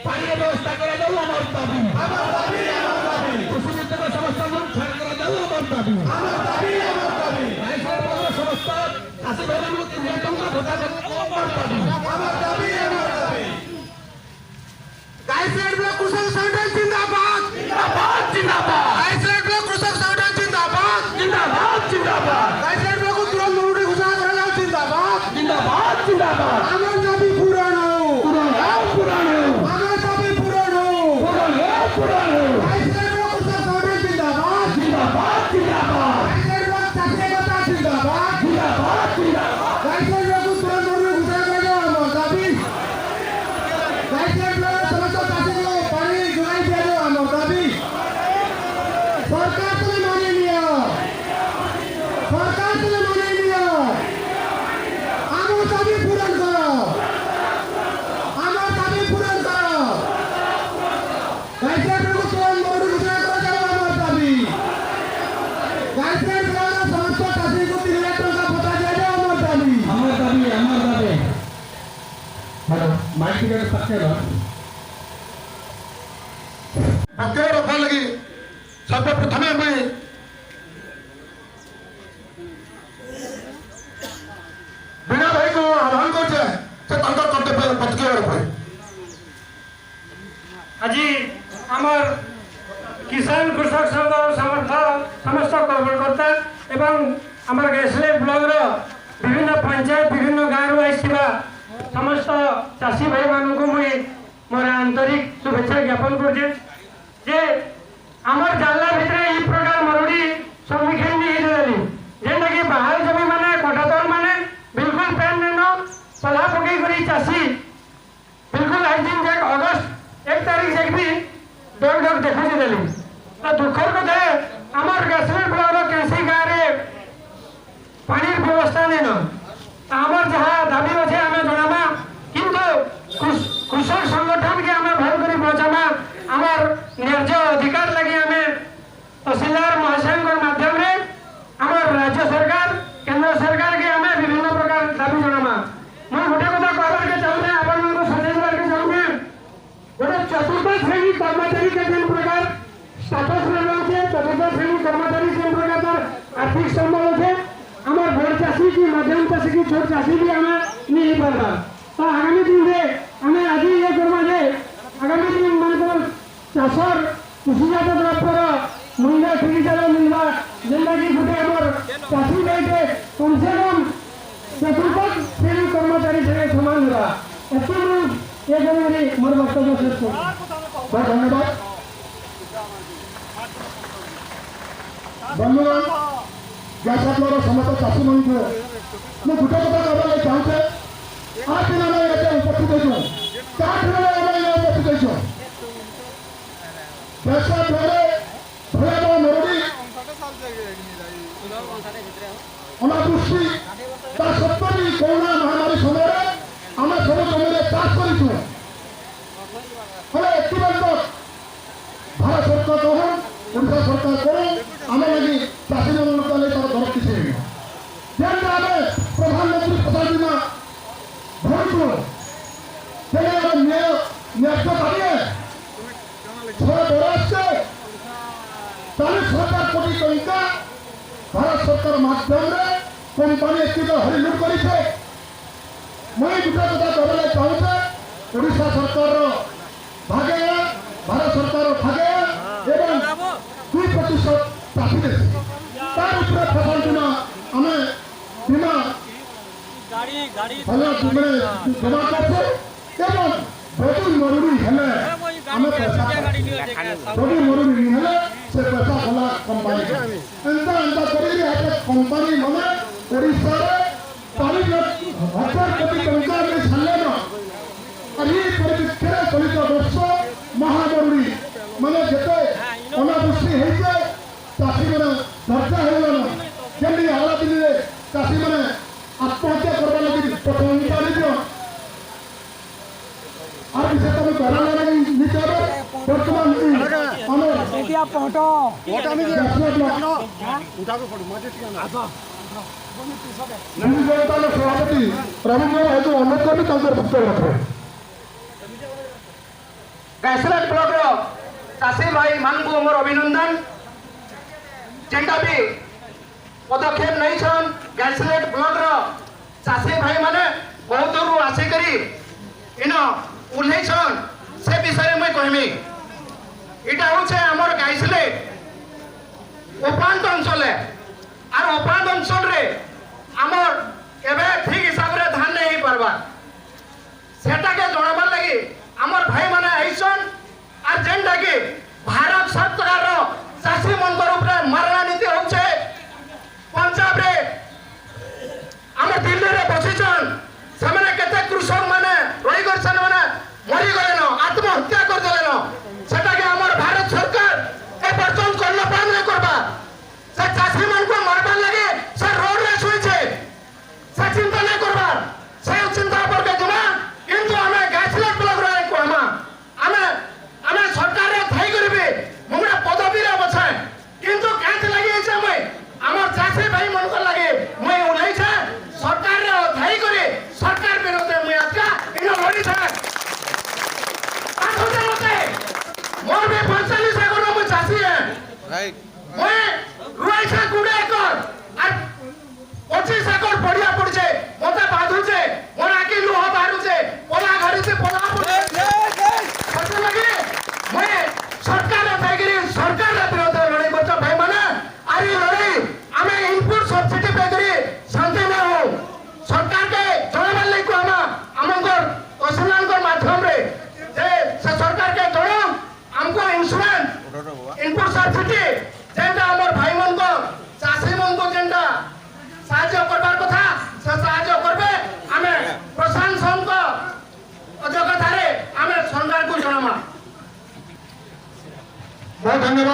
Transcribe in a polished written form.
पानी व्यवस्था करा जाऊ আমার দাবি কৃষি বিভাগের সমস্যা দূর করা যাऊ আমার দাবি সমস্ত চাষী ভাইମାନଙ୍କୁ 3 ଟଙ୍କା ଭତ୍ତା আমার দাবি গাইসের ব্লক কৃষক সংগঠন জিন্দাবাদ জিন্দাবাদ জিন্দাবাদ গাইসের ব্লক কৃষক সংগঠন জিন্দাবাদ জিন্দাবাদ জিন্দাবাদ গাইসের ব্লক তুরন্ত মরুড়ি ঘোষণা করা যাও জিন্দাবাদ জিন্দাবাদ জিন্দাবাদ আমার দাবি পূরণ পূরণ আমার দাবি পূরণ পূরণ গাইসের ব্লক কৃষক সংগঠন জিন্দাবাদ জিন্দাবাদ জিন্দাবাদ গাইসের ব্লক চাষী কথা জিন্দাবাদ জিন্দাবাদ জিন্দাবাদ গাইসের ব্লক তুরন্ত মরুড়ি ঘোষণা করা যাও আমার দাবি গাইসের ব্লক সমস্ত চাষীগুলো পানি যোগাই দেওয়া যাও আমার দাবি সরকার তুমি মানে নিও সরকার তুমি মানে নিও আমার দাবি পূরণ করো আমার দাবি পূরণ করো গাইসের ব্লক তুরন্ত মরুড়ি ঘোষণা করা যাও আমার দাবি গাইসের ব্লক সমস্ত চাষীগুলো 3 লাখ টাকা ভত্তা দেওয়া যাও আমার দাবি ম্যাডাম মাইক থেকে পাঠিয়ে বক্তব্য রক্ষা লাগি সর্বপ্রথমে আমি বিনা ভাইকে আহ্বান করছে সে তাঙ্কর কর্তব্য বক্তব্য রক্ষা আজি আমার কিষান কৃষক সংঘ সমস্ত কর্মকর্তা এবং আমার গেসলে ব্লকর বিভিন্ন পঞ্চায়েত বিভিন্ন গাঁরু আসিবা সমস্ত চাষী ভাই মানুষ মুই মোর আন্তরিক শুভেচ্ছা জ্ঞাপন করছে যে আমার জানলা ভিতরে এই প্রকার মরুড়ি সম্মুখীন হয়েছি যেটাকি বাহার জমি মানে কটাতল মানে বিলকুল প্যান নেন পলা পকাই করে চাষী বিলকুল আইদিন যে অগস্ট 1 তারিখ দেখবি ডক ডক দেখুছি দেলি তো দুঃখের কথা আমার গাছমের ব্লক কেসি গাঁরে পানির ব্যবস্থা নেন আমার যাহা দাবি আছে আমি জানাবা কিন্তু কৃষক সংগঠনকে আমি ভাল করে বচাবা আমার ন্যায্য অধিকার লাগি আমি তহসিলদার মহাশয়ঙ্কর মাধ্যমে আমার রাজ্য সরকার কেন্দ্র সরকারকে আমি বিভিন্ন প্রকার দাবি জানাবা মই গোটে কথা কহবারকে চাহুছে আপনার সচেতনকে চাহুছে গোটে চতুর্থ শ্রেণী কর্মচারী के जिन प्रकार स्टेटस रहे चतुर्थ श्रेणी कर्मचारी जिन प्रकार तार आर्थिक संबल है আমার বড় চাষী কি মধ্যম চাষী কি ছোট চাষী भी हमें नहीं पारबा तो आगामी दिन रे हमें आज ये करबा जे आगामी दिन मान को चाषर কৃষিজাত দ্রব্যর মূল্য ঠিক হিসাবে মিলবা যেটা কি গোটে আমার চাষী ভাইকে কমসে কম চতুর্থ শ্রেণী কর্মচারী সঙ্গে সমান হওয়া এত ये जरूरी मोर बक्तव्य शेष को बहुत धन्यवाद बंधुगण गैस द्वारा समस्त चाषी मन को मैं गोटे कथा कहना चाहूचे 8 दिन आम ये उपस्थित हो 4 दिन आम उपस्थित हो गैस द्वारा भयावह मरुड़ी अनावृष्टि सत्तर कोरोना महामारी समय आम सब जमी चाष कर भारत सरकार कहूँ ओडिशा सरकार कहूँ आम लगी चाषी मान तार घर किसी जेन आम प्रधानमंत्री फसल बीमा भरतु न्याय दाबी 40,000 कोटी टंका भारत सरकार माध्यम कंपानी स्थित हरिलुट कर मैं गोटे कथा कहना चाहूचे ओडिशा सरकार भागे भारत सरकार भागे एवं 2% चाषी देश तार फसल बीमा आम बीमा जमा करते जदि मरुड़ी हेले आम पैसा जदि मरुड़ी नहीं हेले से पैसा गला कंपानी एंता एंता कंपानी माने ओडिशा पानी 1,000 कोटी टंका में छाले न अभी परिप्रेक्षी चलित वर्ष महामरुड़ी माने जेते अनावृष्टि होइছে चाषी माने धरता होगन केमि हाला दिन चाषी माने आत्महत्या करबा लगी टंका दियो आर विषय तो कहला नहीं निचारे वर्तमान हम एटिया फोटो में उठा के फोटो मजे आसा सभापति प्रभु अनुरोध कर वक्तव्य रखे गायसलेट ब्लॉक रो चाषी भाई मान को मोर अभिनंदन जेंटा भी पदक्षेप नहीं छन गायसलेट ब्लॉक रो चाषी भाई माने बहुत दूर आसी करी इनो उल्लेख छन से विषय में कहमी इटा होचे हमर गायसलेट उपांत अंचल और उपांत अंचल रे हमर एबे ठीक हिसाब रे धान नहीं पारबा सेटा के जणाबार लागि हमर भाई माने आइसन और जेंटा के भारत सरकार रो चाषी मन ऊपर मारणा नीति होचे पंजाब रे हमर दिल्ली रे बसिसन सेमाने केते कृषक माने रही करसन माने मरी गले न आत्महत्या कर देले न सेटा के हमर भारत सरकार ए पर्सन करला पान नहीं करबा से चाषी मन को मारबार लगे से रोड रे सुइछे से चिंता नहीं करबा से चिंता पर के जमा किंतु हमें गायसलेट ब्लॉक रे को हमें सरकार रे थाई करबे हमरा पदवी रे बछे किंतु कांत लगे छै मैं हमर चाषी भाई मन को लगे मैं उलाई छै सरकार रे थाई करे सरकार विरोध में आका इनो लड़ी छै आठो होते मोर भी 45 एकड़ में चाषी है राइट मैं रुई से 20 एकड़ और 25 एकड़ पड़िया पड़छे मोते बाधु छे मोर आके लोहा बारू छे पोला घड़ी से पोला पड़छे पता लगे मैं सरकार रे थाई सरकार रे विरोध लड़ाई करछ भाई माने आरी लड़ाई हमें इनपुट सब्सिडी पे करी शांति में हो सरकार के जणाबार लागि को हमर तहसीलदार को माध्यम रे जे से सरकार के जणो हमको इंश्योरेंस इनपुट सब्सिडी जेंटा हमर भाई मन को चाषी मन को जेंटा साहाय्य करबार कथा से साहाय्य करबे हमें प्रशासन को अजगतारे हमें सरकार को जणामा बहुत धन्यवाद।